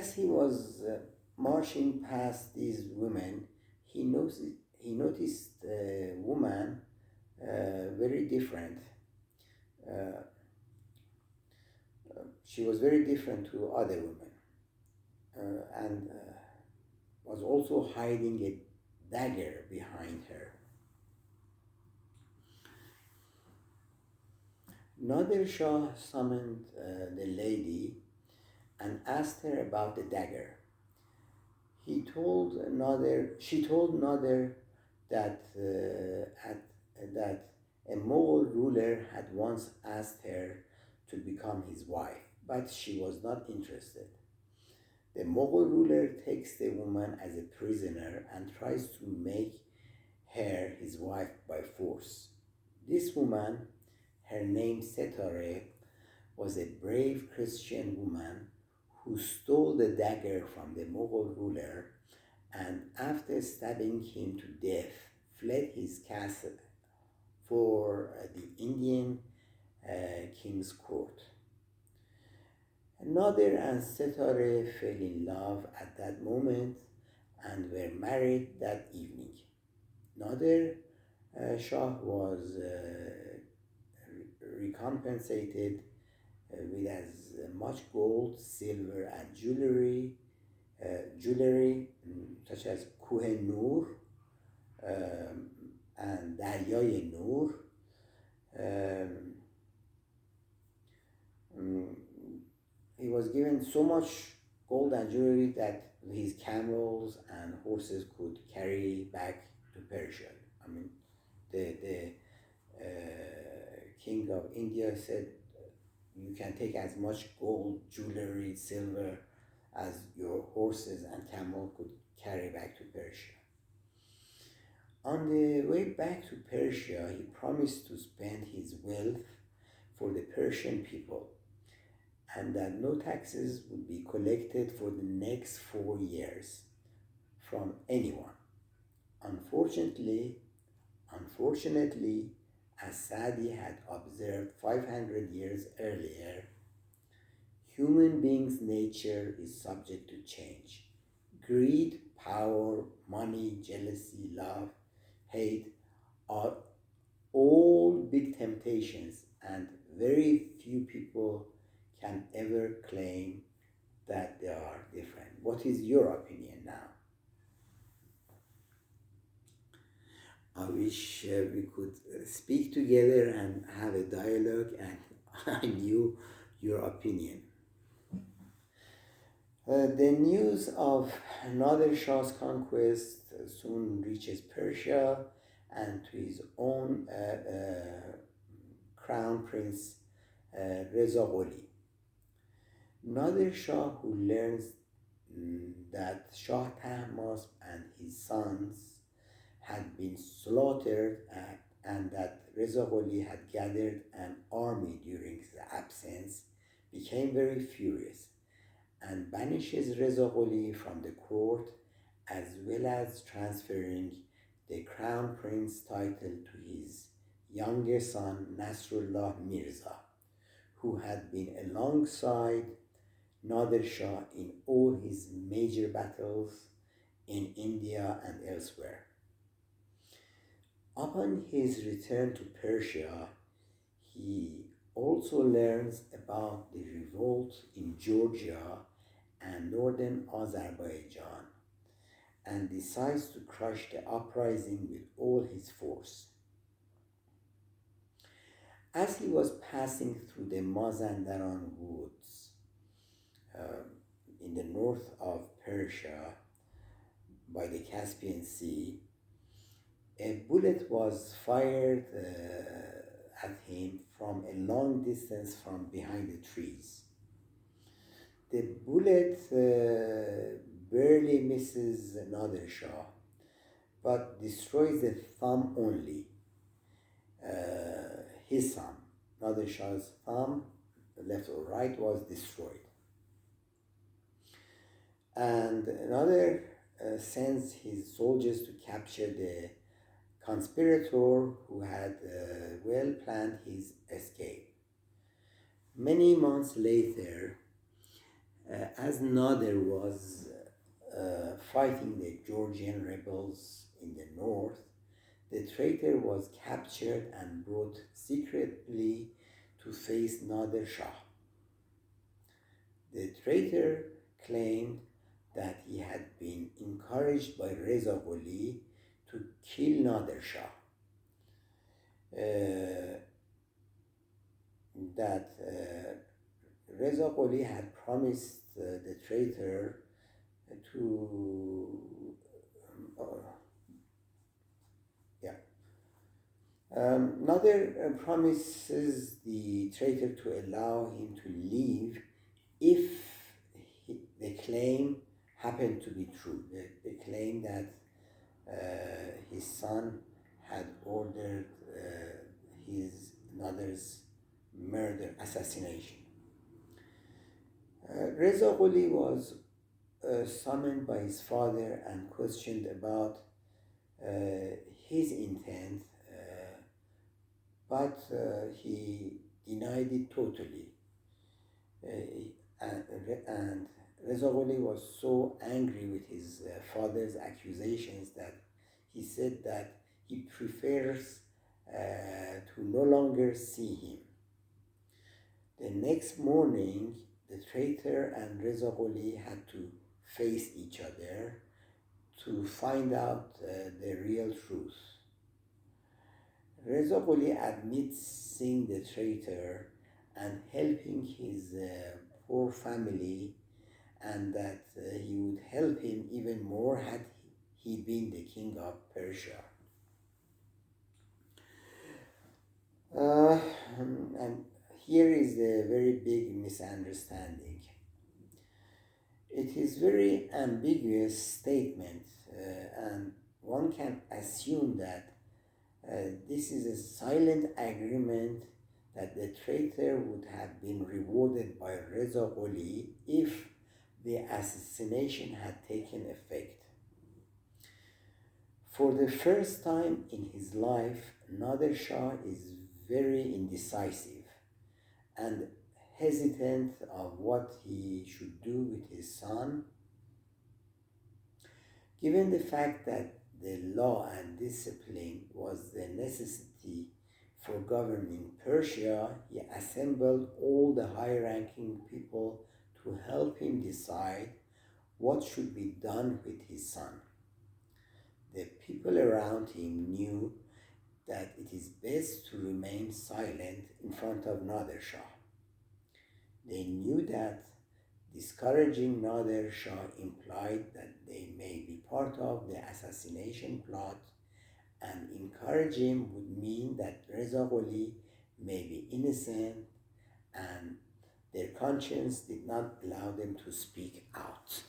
As he was marching past these women, he noticed a woman very different. Uh, she was very different to other women, and was also hiding a dagger behind her. Nader Shah summoned the lady and asked her about the dagger. She told Nader that that a Mughal ruler had once asked her to become his wife, but she was not interested. The Mughal ruler takes the woman as a prisoner and tries to make her his wife by force. This woman, her name Setare, was a brave Christian woman who stole the dagger from the Mughal ruler and, after stabbing him to death, fled his castle for the Indian king's court. Nader and Setare fell in love at that moment and were married that evening. Nader Shah was recompensated with as much gold, silver, and jewelry such as Kuh Nur and Daryay Nur. He was given so much gold and jewelry that his camels and horses could carry back to Persia. I mean, the king of India said, you can take as much gold, jewelry, silver as your horses and camel could carry back to Persia. On the way back to Persia, he promised to spend his wealth for the Persian people and that no taxes would be collected for the next 4 years from anyone. Unfortunately, as Sadi had observed 500 years earlier, human beings' nature is subject to change. Greed, power, money, jealousy, love, hate are all big temptations, and very few people can ever claim that they are different. What is your opinion now? I wish we could speak together and have a dialogue, and I knew your opinion. The news of Nader Shah's conquest soon reaches Persia and to his own crown prince Reza Gholi. Nader Shah, who learns that Shah Tahmasp and his sons had been slaughtered and that Reza Gholi had gathered an army during his absence, became very furious and banishes Reza Gholi from the court, as well as transferring the crown prince title to his younger son Nasrullah Mirza, who had been alongside Nader Shah in all his major battles in India and elsewhere. Upon his return to Persia, he also learns about the revolt in Georgia and northern Azerbaijan and decides to crush the uprising with all his force. As he was passing through the Mazandaran woods in the north of Persia by the Caspian Sea, a bullet was fired at him from a long distance from behind the trees. The bullet barely misses Nader Shah, but destroys the thumb only. His thumb, Nader Shah's thumb, left or right, was destroyed. And Nader sends his soldiers to capture the conspirator who had well planned his escape. Many months later, As Nader was fighting the Georgian rebels in the north, the traitor was captured and brought secretly to face Nader Shah. The traitor claimed that he had been encouraged by Reza Gholi to kill Nader Shah. That Reza Gholi had promised the traitor to Nader promises the traitor to allow him to leave if the claim happened to be true. The claim that his son had ordered his Nader's murder, assassination. Reza Gholi was summoned by his father and questioned about his intent, but he denied it totally. And Reza Gholi was so angry with his father's accusations that he said that he prefers to no longer see him. The next morning, the traitor and Reza Gholi had to face each other to find out the real truth. Reza Gholi admits seeing the traitor and helping his poor family, and that he would help him even more had he been the king of Persia. And here is the very big misunderstanding. It is very ambiguous statement, and one can assume that this is a silent agreement that the traitor would have been rewarded by Reza Gholi if the assassination had taken effect. For the first time in his life, Nader Shah is very indecisive and hesitant of what he should do with his son. Given the fact that the law and discipline was the necessity for governing Persia, he assembled all the high-ranking people to help him decide what should be done with his son. The people around him knew that it is best to remain silent in front of Nader Shah. They knew that discouraging Nader Shah implied that they may be part of the assassination plot, and encourage him would mean that Reza Gholi may be innocent, and their conscience did not allow them to speak out.